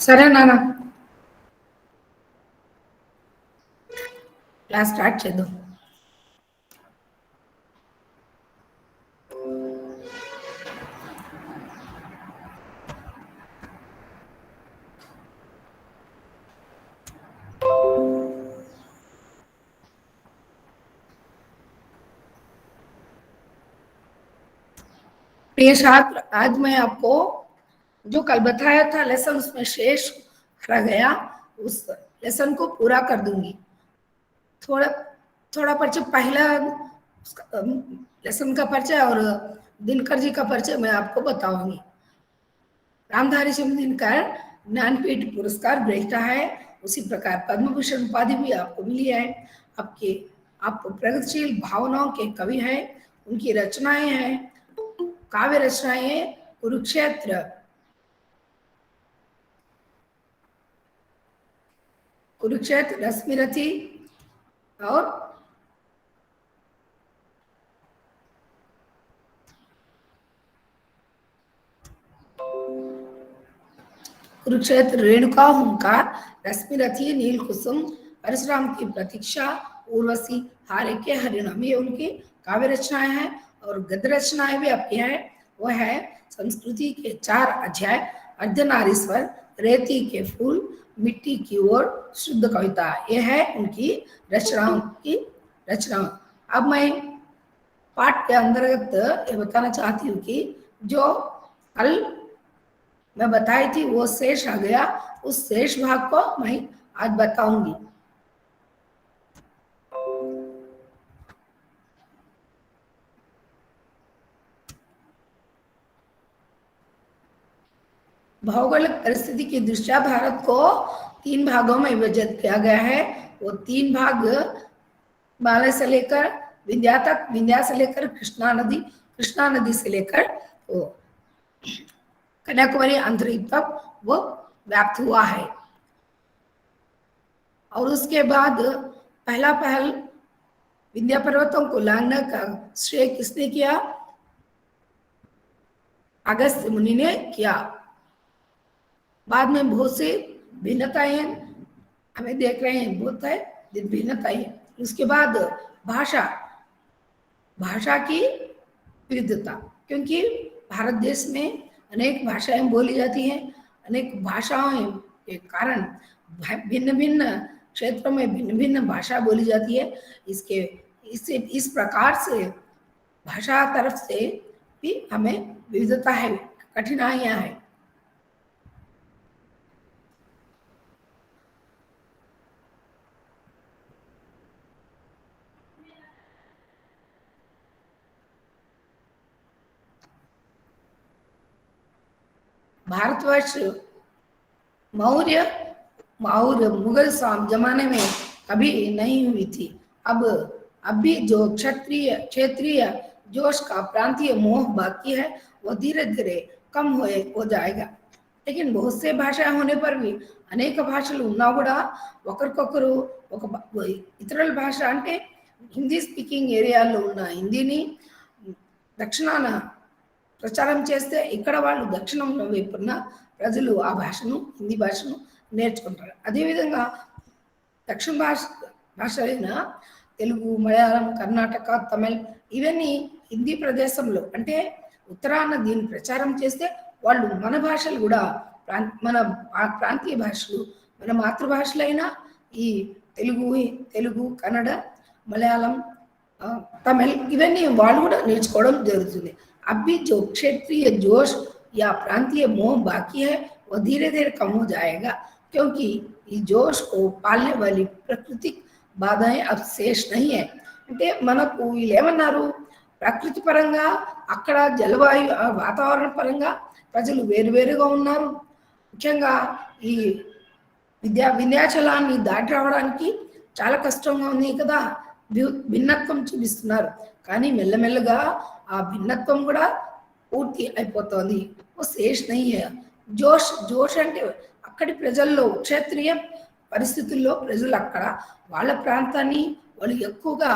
సరే నాన్న, class start చేద్దాం. प्रिय छात्र, आज मैं आपको जो कल बताया था लेसन, उसमें शेष रह गया, उस लेसन को पूरा कर दूंगी. थोड़ा थोड़ा परिचय, पहला लेसन का परिचय और दिनकर जी का परिचय मैं आपको बताऊंगी. रामधारी सिंह दिनकर ज्ञानपीठ पुरस्कार ग्रहीता है, उसी प्रकार पद्म भूषण उपाधि भी आपको मिली है. आपको प्रगतिशील भावनाओं के कवि हैं. उनकी रचनाएं हैं, काव्य रचनाएं कुरुक्षेत्र, रश्मिरथी और कुरुक्षेत्र, रेणुका, हुंकार, रश्मिरथी, नील कुसुम, परशुराम की प्रतीक्षा, उर्वशी, हारे के हरिनाम, ये उनकी काव्य रचनाएं हैं. और गद्य रचनाएं भी आपकी हैं. वह है संस्कृति के 4 अध्याय, अर्धनारीश्वर, रेती के फूल, मिट्टी की ओर, शुद्ध कविता. ये है उनकी रचनाओं की रचना. अब मैं पाठ के अंतर्गत ये बताना चाहती हूँ कि जो कल मैं बताई थी वो शेष आ गया, उस शेष भाग को मैं आज बताऊंगी. भौगोलिक परिस्थिति की दृष्टया भारत को 3 भागों में विभाजित किया गया है. वो 3 भाग हिमालय से लेकर विंध्या तक, विंध्या से लेकर कृष्णा नदी, कृष्णा नदी से लेकर कन्याकुमारी अंतरिक्ष तक वो व्याप्त हुआ है. और उसके बाद पहला पहल विंध्या पर्वतों को लांघने का श्रेय किसने किया? अगस्त्य मुनि ने किया. बाद में बहुत सी भिन्नताएं हमें देख रहे हैं, बहुत है भिन्नताएं. उसके बाद भाषा की विविधता, क्योंकि भारत देश में अनेक भाषाएं बोली जाती हैं. अनेक भाषाओं के कारण भिन्न भिन्न क्षेत्रों में भिन्न भिन्न भाषा बोली जाती है. इस प्रकार से भाषा तरफ से भी हमें विविधता है, कठिनाइयां हैं. भारतवर्ष मौर्य और मुगल जमाने में कभी नहीं हुई थी. अब भी जो क्षेत्रीय जोश का प्रांतीय मोह बाकी है वो धीरे धीरे कम हो जाएगा. लेकिन बहुत से भाषा होने पर भी అనేక భాషలు ఉన్నా కూడా ఒకరికొకరు ఇతరుల భాష అంటే హిందీ స్పీకింగ్ ఏరియాలో ఉన్న హిందీని దక్షిణాన ప్రచారం చేస్తే ఇక్కడ వాళ్ళు దక్షిణంలో వైపున్న ప్రజలు ఆ భాషను, హిందీ భాషను నేర్చుకుంటారు. అదేవిధంగా దక్షిణ భాషలైన తెలుగు, మలయాళం, కర్ణాటక, తమిళ్ ఇవన్నీ హిందీ ప్రదేశంలో అంటే ఉత్తరాన దీన్ని ప్రచారం చేస్తే వాళ్ళు మన భాషలు కూడా మన ప్రాంతీయ భాషలు, మన మాతృభాషలైన ఈ తెలుగు, కన్నడ, మలయాళం, तमिल इवన్నీ వాళ్ళు కూడా నేర్చుకోవడం జరుగుతుంది. अभी जो क्षेत्रीय जोश या प्रांतीय मोह बाकी है वो धीरे धीरे कम हो जाएगा, क्योंकि इस जोश को पालने वाली प्राकृतिक बाधाएं अब शेष नहीं है. అంటే మనకు ఏమన్నారు, ప్రకృతి పరంగా అక్కడ జలవాయు వాతావరణ పరంగా ప్రజలు వేరువేరుగా ఉన్నారు. ముఖ్యంగా ఈ వింధ్యాచలాన్ని దాటి రావడానికి చాలా కష్టంగా ఉంది కదా, భిన్నత్వం చూపిస్తున్నారు. కానీ మెల్లమెల్లగా ఆ భిన్నత్వం కూడా పూర్తి అయిపోతుంది. वो शेष नहीं है, జోష్ జోష్ అంటే అక్కడి ప్రజల్లో క్షేత్రీయ పరిస్థితుల్లో ప్రజలు అక్కడ వాళ్ళ ప్రాంతాన్ని వాళ్ళు ఎక్కువగా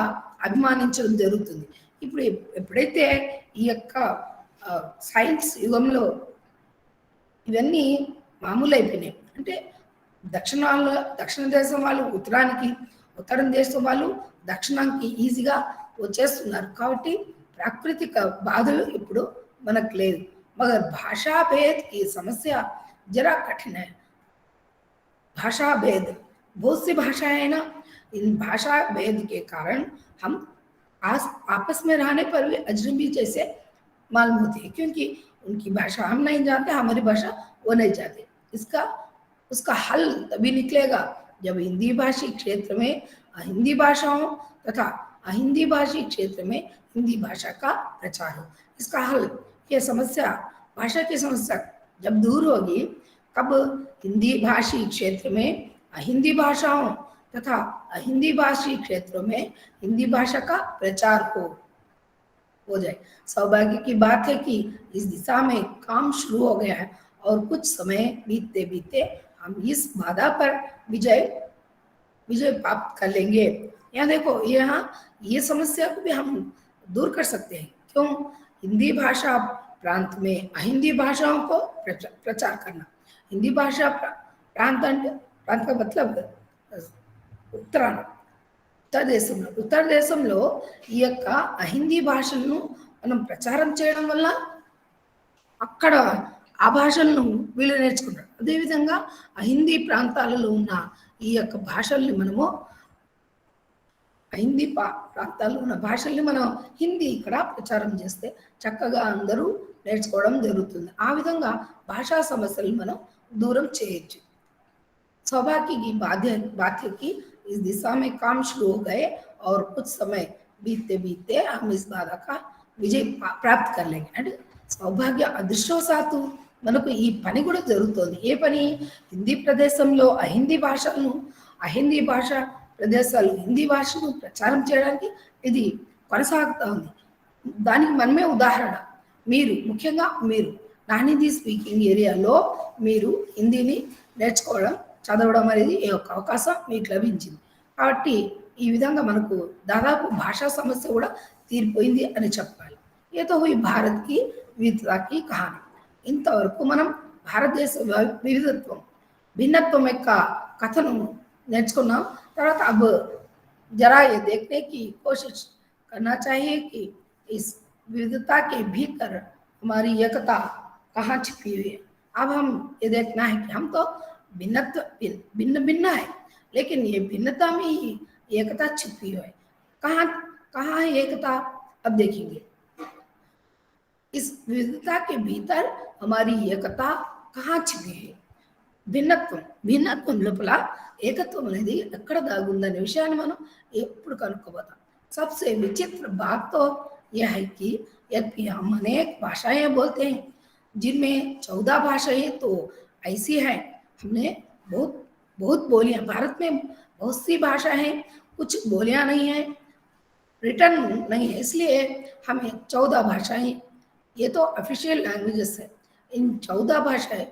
అభిమానించడం జరుగుతుంది. ఇప్పుడు ఎప్పుడైతే ఈ యొక్క సైన్స్ యుగంలో ఇవన్నీ మామూలు అయిపోయినాయి. అంటే దక్షిణ దేశం వాళ్ళు ఉత్తరానికి, ఉత్తరం దేశం వాళ్ళు దక్షిణానికి ఈజీగా వచ్చేస్తున్నారు. కాబట్టి ప్రాకృతిక బాధలు ఇప్పుడు మనకు లేదు. मगर भाषा भेद की समस्या जरा कठिन है। भाषा भेद, बहुत सी भाषाएं हैं ना, इन भाषा भेद के कारण हम आपस में रहने पर भी अजनबी जैसे मालूम होते हैं, क्योंकि उनकी भाषा हम नहीं जानते, हमारी भाषा वो नहीं जानते। उसका हल तभी निकलेगा जब हिंदी भाषी क्षेत्र में हिंदी भाषाओं तथा अहिंदी भाषी क्षेत्र में हिंदी भाषा का प्रचार हो। इसका हल, ये समस्या, भाषा की समस्या जब दूर होगी, कब हिंदी भाषी क्षेत्र में हिंदी भाषाओं तथा अहिंदी भाषी क्षेत्रों में हिंदी भाषा का प्रचार हो जाए। सौभाग्य की बात है कि इस दिशा में काम शुरू हो गया है और कुछ समय बीतते बीतते हम इस बाधा पर विजय प्राप्त कर लेंगे। यहाँ देखो, यहाँ ये समस्या को भी हम दूर कर सकते हैं। क्यों? हिंदी भाषा प्रांत में अहिंदी भाषाओं को प्रचार करना। हिंदी भाषा प्रांत का मतलब ఉత్తర దేశంలో ఈ యొక్క అహిందీ భాషలను మనం ప్రచారం చేయడం వల్ల అక్కడ ఆ భాషలను వీళ్ళు నేర్చుకుంటారు. అదేవిధంగా అహిందీ ప్రాంతాలలో ఉన్న ఈ యొక్క భాషల్ని మనము హిందీ ప్రాంతాల్లో ఉన్న భాషల్ని మనం హిందీ ఇక్కడ ప్రచారం చేస్తే చక్కగా అందరూ నేర్చుకోవడం జరుగుతుంది. ఆ విధంగా భాషా సమస్యలు మనం दूरम చేయొచ్చు। सौभाग्य की बाध्य की इस दिशा में काम शुरू हो गए और कुछ समय बीतते बीतते हम इस बाधा का विजय प्राप्त कर लेंगे। అంటే సౌభాగ్య అదృష్టవశాత్తు మనకు ఈ పని కూడా జరుగుతోంది। ఏ పని? హిందీ ప్రదేశంలో అహిందీ భాషను, అహిందీ భాష ప్రదేశాలు హిందీ భాషను ప్రచారం చేయడానికి ఇది కొనసాగుతా ఉంది। దానికి మనమే ఉదాహరణ। మీరు ముఖ్యంగా మీరు నాన్ హిందీ స్పీకింగ్ ఏరియాలో మీరు హిందీని నేర్చుకోవడం, చదవడం అనేది ఈ యొక్క అవకాశం మీకు లభించింది। కాబట్టి ఈ విధంగా మనకు దాదాపు భాషా సమస్య కూడా తీరిపోయింది అని చెప్పాలి। ये तो हुई भारत की विविधता की कहानी। ఇంతవరకు మనం భారతదేశ వివిధత్వం, భిన్నత్వం యొక్క కథను నేర్చుకున్నాం। తర్వాత अब जरा ये देखने की कोशिश करना चाहिए कि इस विविधता के भीतर हमारी एकता कहाँ छिपी हुई है। अब हम ये देखना है कि हम तो भिन्न भिन्न है, लेकिन ये भिन्नता में ही एकता छिपी हुई है। कहाँ है एकता? अब देखेंगे। इस विविधता के भीतर हमारी एकता कहाँ छिपी है? భిన్నత్వం లోపల ఏకత్వం అనేది ఎక్కడ దాగుందనే విషయాన్ని మనం ఎప్పుడు కనుక్కోబోతాం। सबसे विचित्र बात तो यह है कि यद्यपि हम अनेक भाषाएं बोलते हैं, जिनमें 14 भाषाएं तो ऐसी हैं, हमने बहुत बोलियां, भारत में बहुत सी भाषा हैं, कुछ बोलियां नहीं है, रिटर्न नहीं है, इसलिए हमें 14 भाषाएं, ये तो ऑफिशियल लैंग्वेजेस है। इन 14 भाषाएं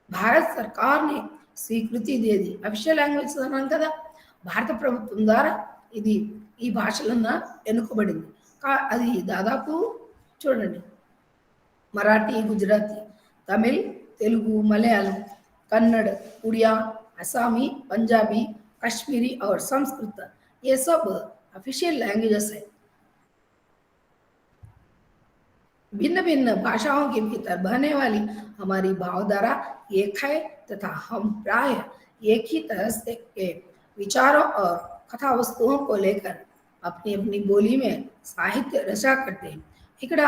भारत सरकार ने స్వీకృతి दी। అఫీషియల్ లాంగ్వేజ్ అన్నాం కదా, భారత ప్రభుత్వం ద్వారా ఇది ఈ భాషలన్నా ఎన్నుకోబడింది। అది దాదాపు చూడండి, మరాఠీ, గుజరాతీ, తమిళ్, తెలుగు, మలయాళం, कन्नड़, उड़िया, असमी, पंजाबी, कश्मीरी और संस्कृत, ये सब ऑफिशियल लैंग्वेजेस है। भिन्न भिन्न भाषाओं के भीतर बहने वाली हमारी भावधारा एक है तथा हम प्राय एक ही तरह से के विचारों और कथा वस्तुओं को लेकर अपनी अपनी बोली में साहित्य रचा करते हैं। ఇక్కడ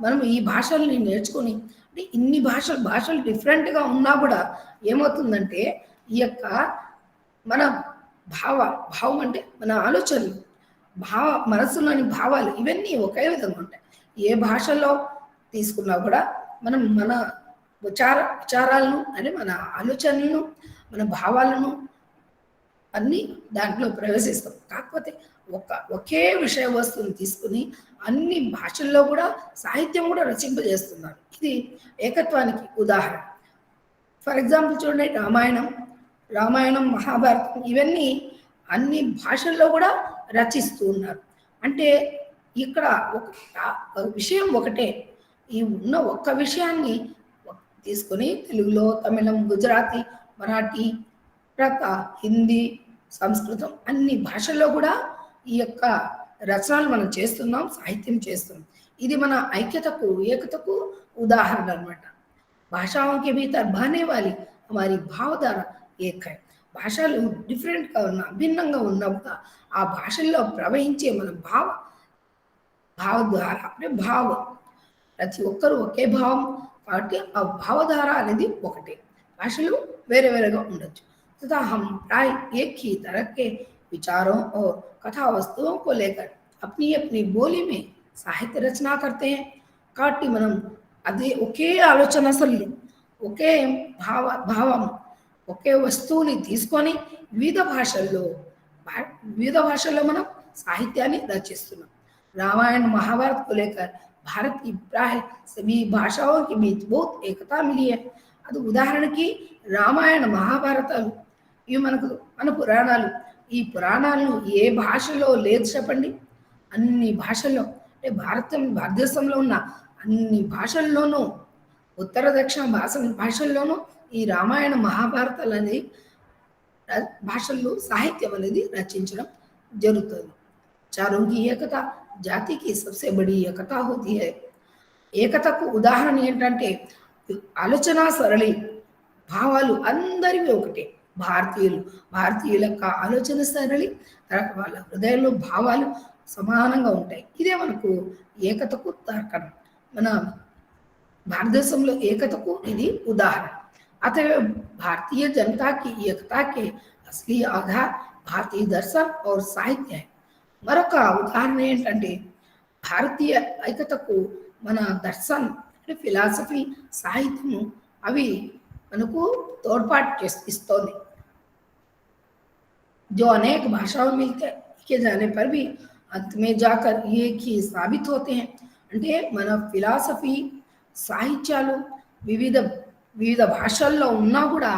మనం ఈ భాషల్ని నేర్చుకొని, అంటే ఇన్ని భాషలు డిఫరెంట్గా ఉన్నా కూడా ఏమవుతుందంటే ఈ యొక్క మన భావం అంటే మన ఆలోచనలు, మనసులోని భావాలు ఇవన్నీ ఒకే విధంగా ఉంటాయి। ఏ భాషలో తీసుకున్నా కూడా మనం మన విచారాలను, అంటే మన ఆలోచనలను, మన భావాలను అన్నీ దాంట్లో ప్రవేశిస్తాం। కాకపోతే ఒకే విషయ వస్తువుని తీసుకుని అన్ని భాషల్లో కూడా సాహిత్యం కూడా రచింపజేస్తున్నారు। ఇది ఏకత్వానికి ఉదాహరణ। ఫర్ ఎగ్జాంపుల్ చూడండి, రామాయణం మహాభారతం ఇవన్నీ అన్ని భాషల్లో కూడా రచిస్తూ ఉన్నారు. అంటే ఇక్కడ ఒక విషయం ఒకటే, ఈ ఉన్న ఒక్క విషయాన్ని తీసుకొని తెలుగులో, తమిళం, గుజరాతీ, మరాఠీ, తర్వాత హిందీ, సంస్కృతం అన్ని భాషల్లో కూడా ఈ యొక్క రచనలు మనం చేస్తున్నాం, సాహిత్యం చేస్తున్నాం. ఇది మన ఐక్యతకు, ఏకతకు ఉదాహరణ అనమాట. भाषाओं के भीतर बहने वाली हमारी भावधारा एक है. భాషలు డిఫరెంట్గా ఉన్న, భిన్నంగా ఉన్నప్పుడు ఆ భాషల్లో ప్రవహించే మన భావధార అంటే భావం, ప్రతి ఒక్కరూ ఒకే భావం కాబట్టి ఆ భావధార అనేది ఒకటే. భాషలు వేరే వేరేగా ఉండొచ్చు. तथा हम प्राय एक ही तरह के विचारों और कथा वस्तुओं को लेकर अपनी अपनी बोली में साहित्य रचना करते हैं. కాబట్టి మనం అదే ఒకే ఆలోచన సరళి, ఒకే భావం, ఒకే వస్తువుని తీసుకొని వివిధ భాషల్లో మనం సాహిత్యాన్ని రచిస్తున్నాం. रामायण महाभारत को लेकर भारत की प्राय सभी भाषाओं के बीच बहुत एकता मिली है. అది ఉదాహరణకి రామాయణ మహాభారతాలు ఇవి మన పురాణాలు. ఈ పురాణాలను ఏ భాషలో లేదు చెప్పండి? అన్ని భాషల్లో, అంటే భారతదేశంలో ఉన్న అన్ని భాషల్లోనూ, ఉత్తర దక్షిణ భాషల్లోనూ ఈ రామాయణ మహాభారతాలు అనేది భాషల్లో సాహిత్యం అనేది రచించడం జరుగుతుంది. चारों की एकता जाति की सबसे बड़ी एकता होती है. ఏకతకు ఉదాహరణ ఏంటంటే ఆలోచన సరళి, భావాలు అందరివి ఒకటే. భారతీయుల యొక్క ఆలోచన సరళి, తర్వాత వాళ్ళ హృదయంలో భావాలు సమానంగా ఉంటాయి. ఇదే మనకు ఏకతకు తార్కణం. మన భారతదేశంలో ఏకతకు ఇది ఉదాహరణ. अतः भारतीय जनता की एकता के असली आधार भारतीय दर्शन और साहित्य है. మరొక ఉదాహరణ ఏంటంటే భారతీయ ఐక్యతకు మన దర్శన్ అంటే ఫిలాసఫీ, సాహిత్యము అవి మనకు తోడ్పాటు ఇస్తోంది. जो अनेक भाषाओं में लिखे जाने पर भी अंत में जाकर एक ही साबित होते हैं. అంటే మన ఫిలాసఫీ, సాహిత్యాలు వివిధ భాషల్లో ఉన్నా కూడా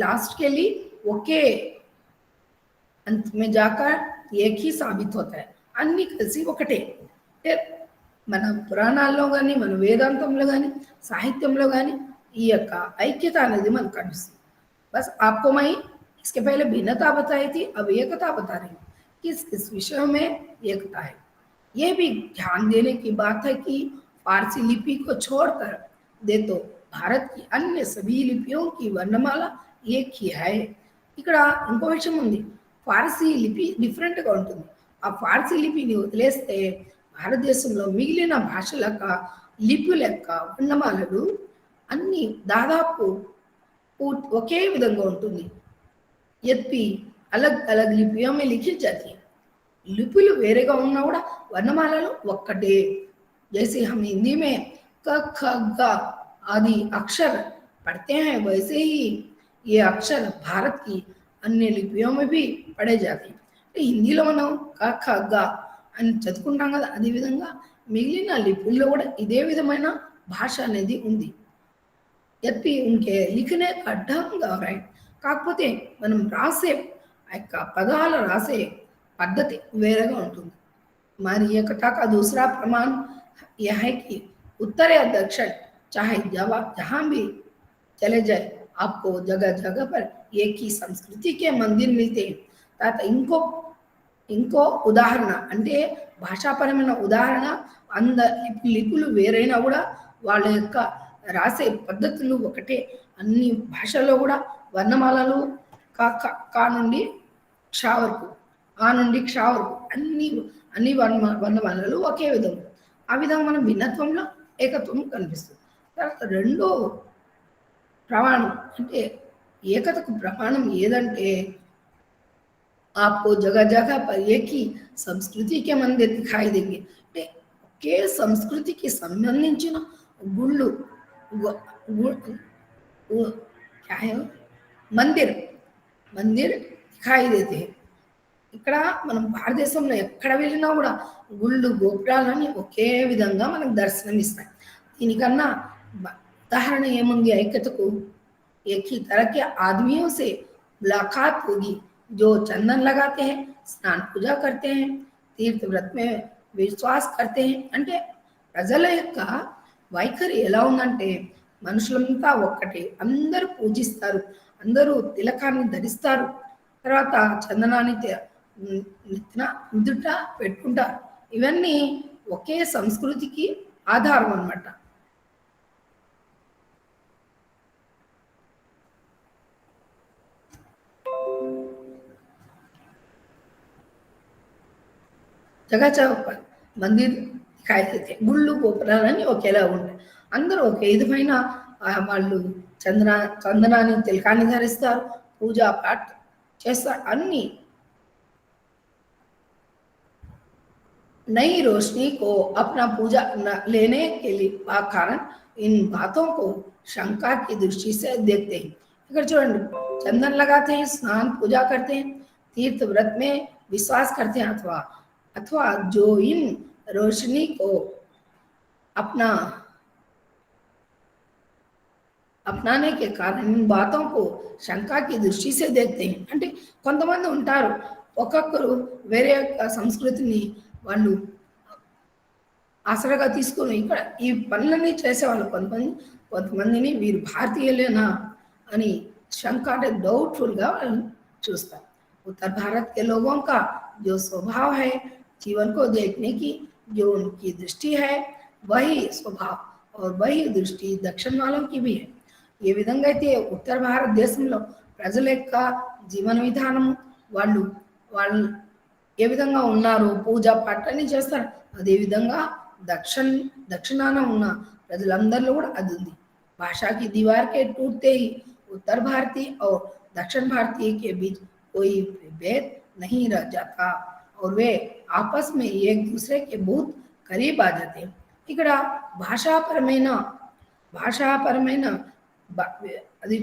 లాస్ట్కి వెళ్ళి ఒకే अंत में जाकर एक ही साबित होता है. అన్ని కలిసి ఒకటే. అంటే మన పురాణాల్లో కానీ, మన వేదాంతంలో కానీ, సాహిత్యంలో కానీ ఈ యొక్క ఐక్యత అనేది మనకు కనిపిస్తుంది. बस आपको मैं इसके पहले भिन्नता बताई थी, अब एकता बता रही हूँ. किस विषयों में एकता है. ये भी ध्यान देने की बात है कि फारसी लिपि को छोड़कर दे तो भारत की अन्य सभी लिपियों की वर्णमाला एक ही है. ఇక్కడ ఇంకో విషయం ఉంది. ఫారసీ లిపి డిఫరెంట్గా ఉంటుంది. ఆ ఫారసీ లిపిని వదిలేస్తే భారతదేశంలో మిగిలిన భాషల యొక్క లిపుల యొక్క వర్ణమాలలు అన్ని దాదాపు ఒకే విధంగా ఉంటుంది. యద్యపి అలగ్ అలగ్ లిపియోं में लिखी जाती है. లిపులు వేరేగా ఉన్నా కూడా వర్ణమాలలు ఒక్కటే. जैसे हम हिंदी में क ख ग आदि अक्षर पढ़ते हैं, वैसे ही ये अक्षर भारत की अन्य लिपियों में भी पढ़े जाते हैं. హిందీలో మనం క ఖ గ అని చదువుకుంటాం కదా, అదేవిధంగా మిగిలిన లిపుల్లో కూడా ఇదే విధమైన భాష అనేది ఉంది. యద్యపి ఉన్కే లిఖనే కా ढंग और है. కాకపోతే మనం రాసే ఆ యొక్క పదాలు రాసే పద్ధతి వేరేగా ఉంటుంది. हमारी एकता का दूसरा प्रमाण यह है कि उत्तर या दक्षिण चाहे जहाँ भी चले जाए आपको जगह जगह पर एक ही संस्कृति के मंदिर मिलते हैं. తర్వాత ఇంకో ఉదాహరణ అంటే భాషాపరమైన ఉదాహరణ, లిపులు వేరైనా కూడా వాళ్ళ యొక్క రాసే పద్ధతులు ఒకటే. అన్ని భాషల్లో కూడా వర్ణమాలలు కా నుండి క్ష వరకు, ఆ నుండి క్ష వరకు అన్ని వర్ణమాలలు ఒకే విధంగా. ఆ విధంగా మన భిన్నత్వంలో ఏకత్వం కనిపిస్తుంది. తర్వాత రెండో ప్రమాణం అంటే ఏకతకు ప్రమాణం ఏదంటే आपको जगह जगह पर एक ही संस्कृति के मंदिर दिखाई देंगे. అంటే ఒకే సంస్కృతికి సంబంధించిన గుళ్ళు क्या है మందిర్ దిఖాయి దేతే. ఇక్కడ మనం భారతదేశంలో ఎక్కడ వెళ్ళినా కూడా గుళ్ళు, గోపురాలని ఒకే విధంగా మనకు దర్శనం ఇస్తాయి. దీనికన్నా ఉదాహరణ ఏముంది ఐక్యతకు? एक ही तरह के आदमियों से मुलाकात होगी जो चंदन लगाते हैं, स्नान पूजा करते हैं, తీర్థ వ్రత में విశ్వాస్ करते हैं. అంటే ప్రజల యొక్క వైఖరి ఎలా ఉందంటే మనుషులంతా ఒక్కటే, అందరూ పూజిస్తారు, అందరూ తిలకాన్ని ధరిస్తారు, తర్వాత చందనాన్ని నెత్తిన నుదుట పెట్టుకుంటారు. ఇవన్నీ ఒకే సంస్కృతికి ఆధారం అన్నమాట. जगह जगह मंदिर दिखाई देते, గుళ్ళు గోపురాలన్నీ ఒకేలా ఉంటాయి, అందరూ ఒకే విధమైన వాళ్ళు చందనాన్ని తిలకాన్ని ధరిస్తారు, పూజా పాఠ చేస్తారు అన్ని. नई रोशनी को अपना पूजा लेने के लिए का कारण इन बातों को शंका की दृष्टि से देखते हैं. अगर చూడండి चंदन लगाते हैं, स्नान पूजा करते हैं, तीर्थ व्रत में विश्वास करते हैं, अथवा अथवा जो इन रोशनी को अपना अपनाने के कारण इन बातों को शंका की दृष्टि से देखते हैं. అంటే కొంతమంది ఉంటారు ఒక్కొక్కరు వేరే సంస్కృతిని వాళ్ళు ఆసరాగా తీసుకొని ఇక్కడ ఈ పనులన్నీ చేసేవాళ్ళు కొంతమందిని వీరు భారతీయులేనా అని शंका అంటే డౌట్ఫుల్గా వాళ్ళు చూస్తారు. उत्तर भारत के लोगों का जो स्वभाव है जीवन को देखने की, जो उनकी दृष्टि है वही स्वभाव और वही दृष्टि दक्षिण वालों की भी है. ఏ విధంగా అయితే ఉత్తర భారతదేశంలో ప్రజల యొక్క జీవన విధానం వాళ్ళు వాళ్ళు ఏ విధంగా ఉన్నారు, పూజ పాఠాన్ని చేస్తారు, అదేవిధంగా దక్షిణాన ఉన్న ప్రజలందరిలో కూడా అది ఉంది. भाषा की दीवार के टूटते ही उत्तर भारतीय और दक्षिण भारतीय के बीच कोई भेद नहीं रह जाता और वे आपस में एक दूसरे के बहुत करीब आ जाते हैं. ఇక్కడ భాషాపరమైన అది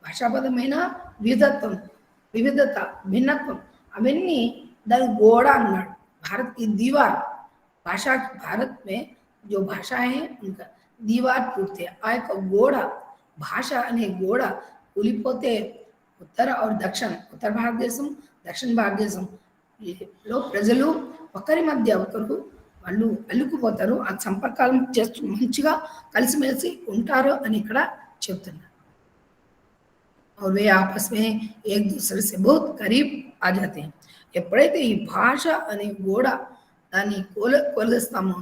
భాషాపరమైన వివిధత భిన్నత్వం అవన్నీ దాని గోడ అన్నాడు. भारत की दीवार, भाषा भारत में जो भाषा है उनका दीवार टूटते ఆ యొక్క గోడ, భాష అనే గోడ కూలిపోతే ఉత్తర భారతదేశం దక్షిణ భారతదేశంలో ప్రజలు ఒకరి మధ్య ఒకరు వాళ్ళు అల్లుకుపోతారు, ఆ సంపర్కాలు చేస్తూ మంచిగా కలిసిమెలిసి ఉంటారు అని ఇక్కడ చెప్తున్నారు. और वे आपस में एक दूसरे से बहुत करीब आ जाते हैं. ఎప్పుడైతే ఈ భాష అనే గోడ దాన్ని కొలుస్తామో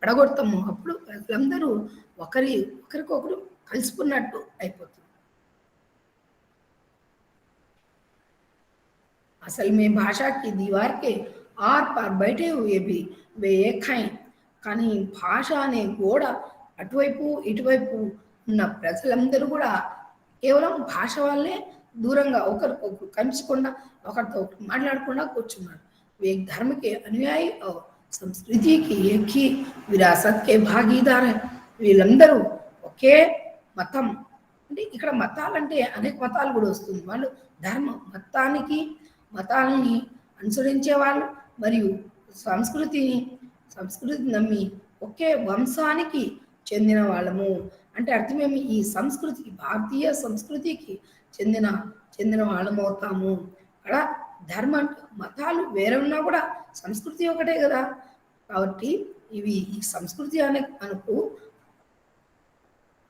పడగొడతామో అప్పుడు ప్రజలందరూ ఒకరికొకరు కలిసిపోయినట్టు అయిపోతుంది. असल में भाषा की दीवार के आर पार बैठे हुए भी वे एक हैं. కానీ భాష అనే గోడ అటువైపు ఇటువైపు ఉన్న ప్రజలందరూ కూడా కేవలం భాష వల్లే दूरंगा ఒకరికొకరు కనిపించకుండా ఒకరితో ఒకరు మాట్లాడకుండా కూర్చున్నారు. वे एक धर्म के अनुयायी और संस्कृति की एक ही विरासत के भागीदार हैं. వీళ్ళందరూ ఒకే మతం, అంటే ఇక్కడ మతాలంటే అనేక మతాలు కూడా వస్తుంది. వాళ్ళు ధర్మం మతాలని అనుసరించే వాళ్ళు మరియు సంస్కృతి నమ్మి ఒకే వంశానికి చెందిన వాళ్ళము. అంటే అర్థమేమి, ఈ సంస్కృతికి భారతీయ సంస్కృతికి చెందిన వాళ్ళమవుతాము. అక్కడ ధర్మం మతాలు వేరే ఉన్నా కూడా సంస్కృతి ఒకటే కదా. కాబట్టి ఇవి ఈ సంస్కృతి అనుకు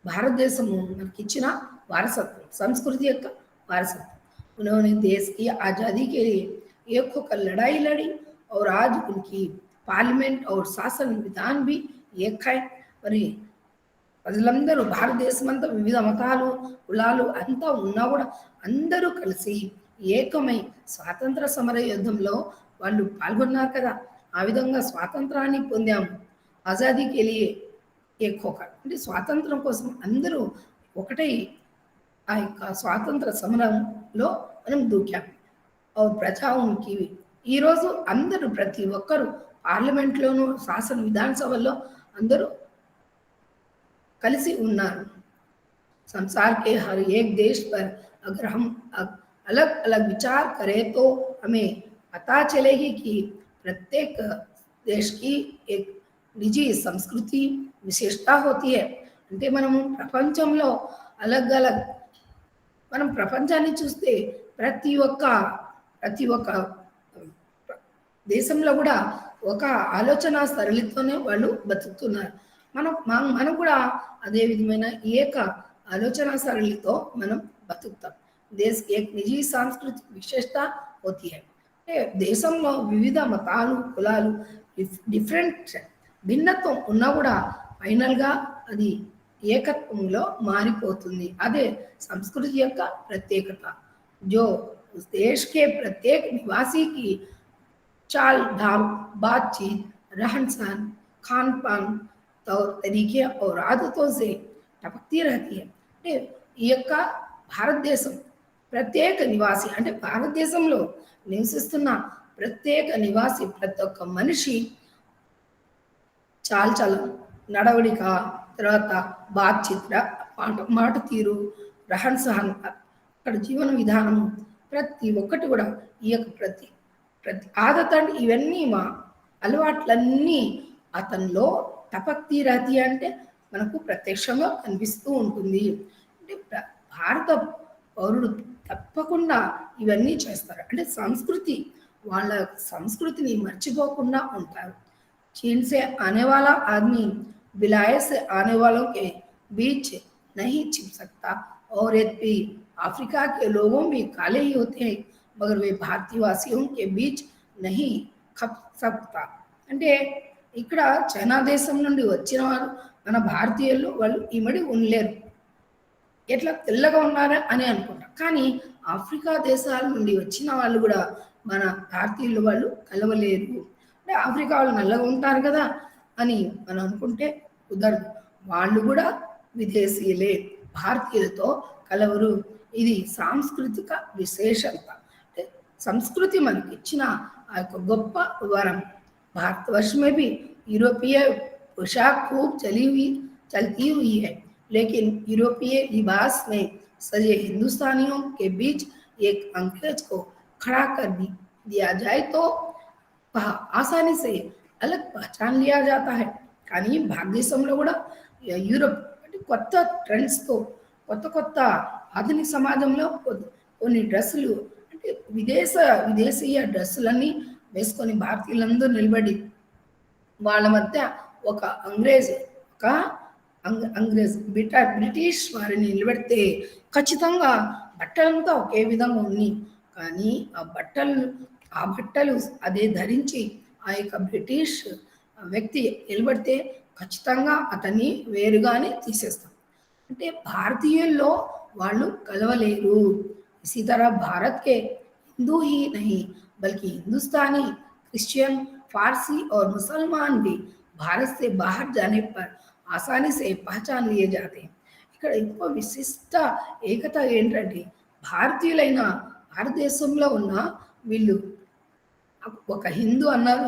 భారతదేశము మనకిచ్చిన వారసత్వం, సంస్కృతి యొక్క వారసత్వం. उन्होंने देश की आज़ादी के लिए एक होकर लड़ाई लड़ी और आज उनकी पार्लियामेंट और शासन विधान भी एक है. మరి ప్రజలందరూ భారతదేశం అంతా వివిధ మతాలు కులాలు అంతా ఉన్నా కూడా అందరూ కలిసి ఏకమై స్వాతంత్ర సమర యుద్ధంలో వాళ్ళు పాల్గొన్నారు కదా. ఆ విధంగా స్వాతంత్రాన్ని పొందాము. ఆజాదీకి వెళ్ళి అంటే స్వాతంత్రం కోసం అందరూ ఒకటై ఆ యొక్క స్వాతంత్ర సమరంలో మనం దూకాం. ప్రజాకి ఈరోజు అందరూ ప్రతి ఒక్కరు పార్లమెంట్లోనూ శాసన విధానసభల్లో అందరూ కలిసి ఉన్నారు. संसार के हर एक देश पर अगर हम अलग अलग विचार करें तो हमें पता चलेगी कि प्रत्येक देश की एक निजी संस्कृति विशेषता होती है. అంటే మనము ప్రపంచంలో అలగ్ అలగ్ మనం ప్రపంచాన్ని చూస్తే ప్రతి ఒక్క ప్రతి ఒక్క దేశంలో కూడా ఒక ఆలోచన సరళితోనే వాళ్ళు బతుకుతున్నారు. మనం కూడా అదే విధమైన ఏక ఆలోచన సరళితో మనం బతుకుతాం. దేశ ఏక్ నిజీ సాంస్కృతిక విశేషత होती है. అంటే దేశంలో వివిధ మతాలు, కులాలు, డిఫరెంట్ భిన్నత్వం ఉన్నా కూడా ఫైనల్గా అది ఏకత్వంలో మారిపోతుంది. అదే సంస్కృతి యొక్క ప్రత్యేకత. जो उस देश के प्रत्येक निवासी की चाल ढाल, बातचीत, रहन सहन, खान पान, तौर तरीके और आदतों से टपकती रहती है. అంటే ఈ యొక్క భారతదేశం ప్రత్యేక నివాసి అంటే భారతదేశంలో నివసిస్తున్న ప్రత్యేక నివాసి ప్రతి ఒక్క మనిషి చాల్చలం, నడవడిక, తర్వాత బాధ్యత, మాట తీరు, రహన్ సహన్, అక్కడ జీవన విధానం ప్రతి ఒక్కటి కూడా ఈ యొక్క ప్రతి ప్రతి ఆదత ఇవన్నీ మా అలవాట్లన్నీ అతనిలో టపక్తి రతి అంటే మనకు ప్రత్యక్షంగా కనిపిస్తూ ఉంటుంది. అంటే భారత పౌరుడు తప్పకుండా ఇవన్నీ చేస్తారు. అంటే సంస్కృతి వాళ్ళ సంస్కృతిని మర్చిపోకుండా ఉంటారు. चीन से आने वाला आदमी विलायत से आने वालों के बीच नहीं छिप सकता और यद्यपि अफ्रीका के लोगों भी काले ही होते हैं मगर वे भारतीय वासियों के बीच नहीं खप सकता. అంటే ఇక్కడ చైనా దేశం నుండి వచ్చిన వారు మన భారతీయులు వాళ్ళు ఇమడి ఉండలేరు, ఎట్లా తెల్లగా ఉన్నారా అని అనుకుంటాం. కానీ ఆఫ్రికా దేశాల నుండి వచ్చిన వాళ్ళు కూడా మన భారతీయులు వాళ్ళు కలవలేరు. అంటే ఆఫ్రికా వాళ్ళు నల్లగా ఉంటారు కదా అని మనం అనుకుంటే కుదరదు. వాళ్ళు కూడా విదేశీయులే, భారతీయులతో కలవరు. ఇది సాంస్కృతిక విశేషత. అంటే సంస్కృతి మనకి ఇచ్చిన ఆ యొక్క గొప్ప వరం. भारतवर्ष में भी यूरोपीय पोशाक खूब चलती हुई है, लेकिन यूरोपीय लिबास में सजे हिंदुस्तानियों के बीच एक अंग्रेज को खड़ा कर दिया जाए तो आसानी से अलग पहचान लिया जाता है. కానీ భారతదేశంలో కూడా యూరోప్ అంటే కొత్త ట్రెండ్స్తో కొత్త కొత్త ఆధునిక సమాజంలో కొన్ని డ్రెస్సులు అంటే విదేశీయ డ్రెస్సులన్నీ వేసుకొని భారతీయులందరూ నిలబడి వాళ్ళ మధ్య ఒక అంగ్రేజ్ బ్రిటిష్ వారిని నిలబెడితే ఖచ్చితంగా బట్టలంతా ఒకే విధంగా ఉన్నాయి. కానీ ఆ బట్టలు అదే ధరించి ఆ యొక్క బ్రిటిష్ వ్యక్తి నిలబడితే ఖచ్చితంగా అతన్ని వేరుగానే తీసేస్తాం. అంటే భారతీయుల్లో వాళ్ళు కలవలేరు. इसी तरह भारत के हिंदू ही नहीं बल्कि हिंदुस्तानी, क्रिश्चियन, फारसी और मुसलमान भी भारत से बाहर जाने पर आसानी से पहचान लिए जाते हैं. ఇక్కడ ఇంకో విశిష్ట ఏకత ఏంటంటే భారతీయులైన భారతదేశంలో ఉన్న వీళ్ళు ఒక హిందూ అన్నారు,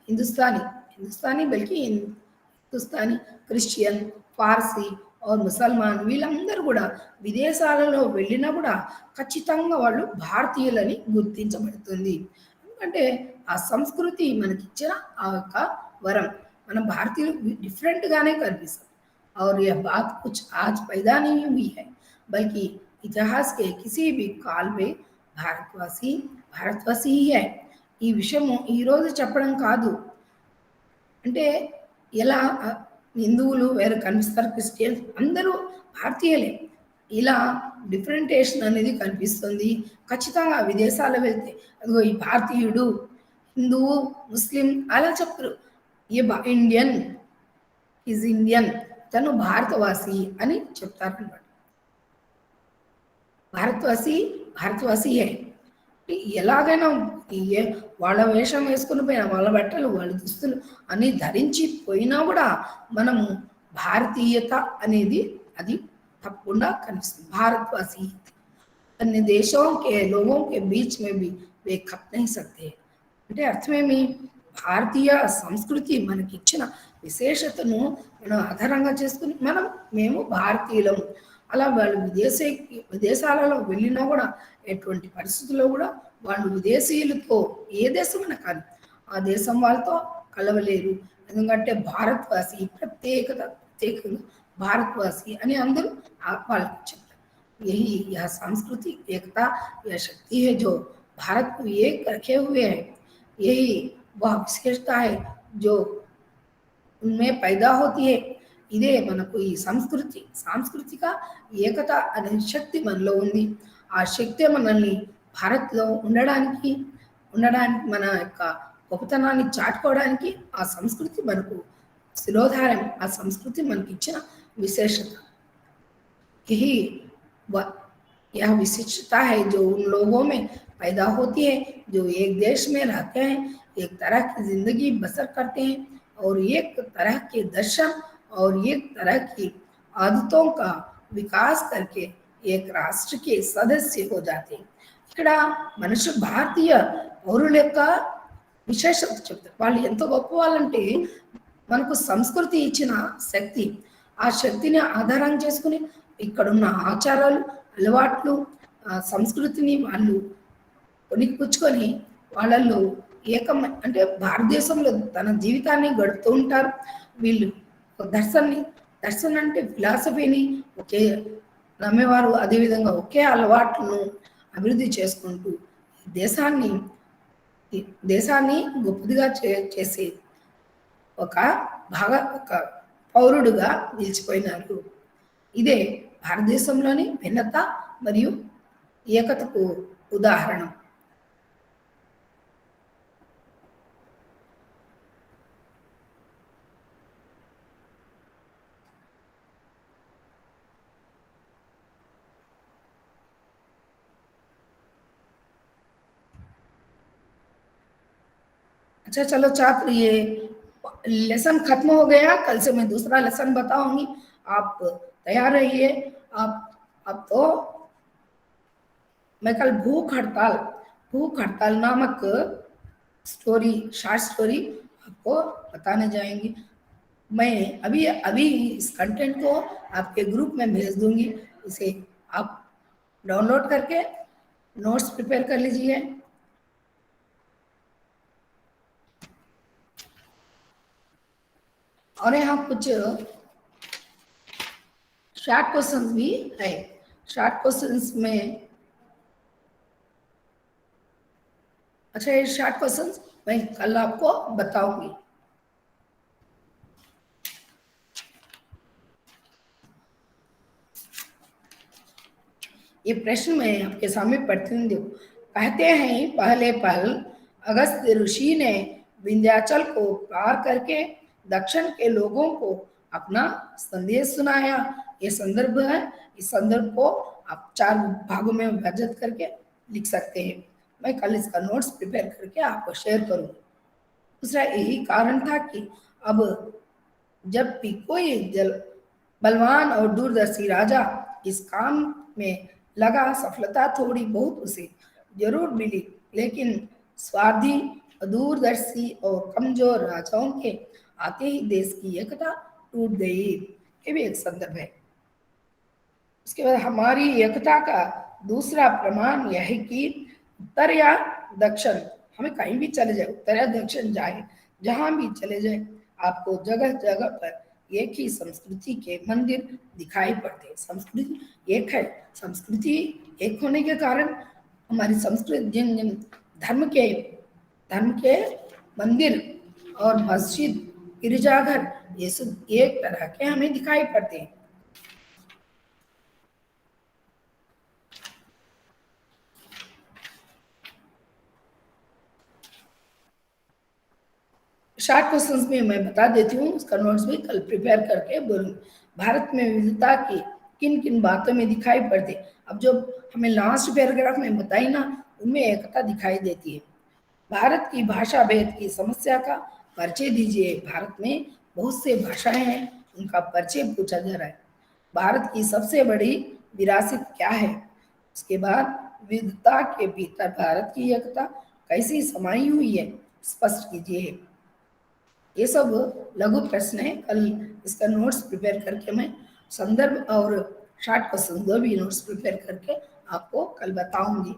హిందుస్థానీ బల్కి హిందుస్థానీ, క్రిస్టియన్, పార్సీ और ముసల్మాన్ వీళ్ళందరూ కూడా విదేశాలలో వెళ్ళినా కూడా ఖచ్చితంగా వాళ్ళు భారతీయులని గుర్తించబడుతుంది. ఎందుకంటే ఆ సంస్కృతి మనకిచ్చిన ఆ యొక్క వరం. మన భారతీయులు డిఫరెంట్గానే కనిపిస్తాం. और यह बात कुछ आज पैदा नहीं हुई है बल्कि इतिहास के किसी भी काल में भारतवासी ही है. ఈ విషయము ఈరోజు చెప్పడం కాదు. అంటే ఎలా హిందువులు వేరే కనిపిస్తారు, క్రిస్టియన్స్ అందరూ భారతీయులే, ఇలా డిఫరెంటేషన్ అనేది కనిపిస్తుంది. ఖచ్చితంగా విదేశాలు వెళ్తే అదిగో ఈ భారతీయుడు, హిందువు, ముస్లిం అలా చెప్పరు. ఏ ఇండియన్ తను భారతవాసి అని చెప్తారన్నమాట. భారతవాసి ఎలాగైనా వాళ్ళ వేషం వేసుకుని పోయినా, వాళ్ళ బట్టలు, వాళ్ళ దుస్తులు అన్ని ధరించి పోయినా కూడా మనము భారతీయత అనేది అది తప్పకుండా కనిపిస్తుంది. భారతవాసి అన్ని దేశం కే లోగోं के बीच में भी वे खप नहीं सकते. అంటే అర్థమేమి? భారతీయ సంస్కృతి మనకిచ్చిన విశేషతను మనం ఆధారంగా చేసుకుని మేము భారతీయులం. అలా వాళ్ళు విదేశాలలో వెళ్ళినా కూడా ఎటువంటి పరిస్థితుల్లో కూడా వాళ్ళు విదేశీయులతో ఏ దేశమైనా కానీ ఆ దేశం వాళ్ళతో కలవలేరు. ఎందుకంటే భారతవాసి ప్రత్యేకంగా భారతవాసి అని అందరూ వాళ్ళకి చెప్తారు. यही यह सांस्कृतिक एकता यह शक्ति है जो भारत को एक रखे हुए है। यही वह विशेषता है जो उनमें पैदा होती है. ఇదే మనకు ఈ సాంస్కృతిక ఏకత అనే శక్తి మనలో ఉంది. ఆ శక్తి మనల్ని భారత్లో ఉండడానికి మన యొక్క గొప్పతనాన్ని చాటుకోవడానికి ఆ సంస్కృతి మనకు శిరోధారం. ఆ సంస్కృతి మనకి ఇచ్చిన విశేషత. यही यह विशिष्टता है जो उन लोगों में पैदा होती है जो एक देश में रहते हैं, एक तरह की जिंदगी बसर करते हैं और एक तरह के दर्शन और एक तरह की आदतों का विकास करके एक राष्ट्र के सदस्य हो जाते हैं. ఇక్కడ మనుషు భారతీయ పౌరుల యొక్క విశేషత చెప్తారు. వాళ్ళు ఎంత గొప్ప వాళ్ళంటే మనకు సంస్కృతి ఇచ్చిన శక్తి, ఆ శక్తిని ఆధారం చేసుకుని ఇక్కడున్న ఆచారాలు, అలవాట్లు, సంస్కృతిని వాళ్ళు కొనిపుచ్చుకొని వాళ్ళల్లో ఏకం అంటే భారతదేశంలో తన జీవితాన్ని గడుపుతూ ఉంటారు. వీళ్ళు దర్శన్ అంటే ఫిలాసఫీని ఒకే నమ్మేవారు. అదేవిధంగా ఒకే అలవాట్లను అభివృద్ధి చేసుకుంటూ దేశాన్ని గొప్పదిగా చేసే ఒక పౌరుడుగా నిలిచిపోయినారు. ఇదే భారతదేశంలోని భిన్నత మరియు ఏకతకు ఉదాహరణ. अच्छा चलो छात्र, ये लेसन खत्म हो गया. कल से मैं दूसरा लेसन बताऊंगी. आप तैयार रहिए. आप अब तो मैं कल भूख हड़ताल नामक शॉर्ट स्टोरी आपको बताने जाएंगी. मैं अभी इस कंटेंट को आपके ग्रुप में भेज दूंगी. इसे आप डाउनलोड करके नोट्स प्रिपेयर कर लीजिए. और यहाँ कुछ शॉर्ट क्वेश्चंस भी है. शॉर्ट क्वेश्चंस में अच्छा, ये शॉर्ट क्वेश्चंस मैं कल आपको बताऊंगी. ये प्रश्न मैं आपके सामने पढ़ती हूँ. कहते हैं पहले पल अगस्त्य ऋषि ने विंध्याचल को पार करके दक्षिण के लोगों को अपना संदेश सुनाया. ये संदर्भ है. इस संदर्भ को आप 4 भागों में विभाजित करके लिख सकते हैं. मैं कल इसका नोट्स प्रिपेयर करके आपको शेयर करूँ. दूसरा यही कारण था कि अब जब भी कोई बलवान और दूरदर्शी राजा इस काम में लगा, सफलता थोड़ी बहुत उसे जरूर मिली, लेकिन स्वार्थी, दूरदर्शी और कमजोर राजाओं के आते ही देश की एकता टूट गई. ये भी एक संदर्भ है. उसके बाद हमारी एकता का दूसरा प्रमाण यह है कि उत्तर या दक्षिण, हमें कहीं भी चले जाए, उत्तर या दक्षिण जाए, जहां भी चले जाए, आपको जगह जगह पर एक ही संस्कृति के मंदिर दिखाई पड़ते हैं. संस्कृति एक है. संस्कृति एक होने के कारण हमारी संस्कृति जिन धर्म के मंदिर और मस्जिद, गिरजाघर, ये सब एक तरह के हमें दिखाई पड़ते हैं. शॉर्ट क्वेश्चंस में मैं बता देती हूँ. उसका नोट्स भी कल प्रिपेयर करके बोलूँ. भारत में विविधता की किन किन बातों में दिखाई पड़ती. अब जो हमें लास्ट पैराग्राफ में बताई ना, उनमें एकता दिखाई देती है. भारत की भाषा भेद की समस्या का परिचय दीजिए. भारत में बहुत से भाषाएं हैं, उनका परिचय पूछा जा रहा है. भारत की सबसे बड़ी विरासत क्या है. उसके बाद विविधता के भीतर भारत की एकता कैसी समाई हुई है, स्पष्ट कीजिए. ये सब लघु प्रश्न है. कल इसका नोट्स प्रिपेयर करके मैं संदर्भ और शॉर्ट क्वेश्चन 2 भी नोट्स प्रिपेयर करके आपको कल बताऊंगी.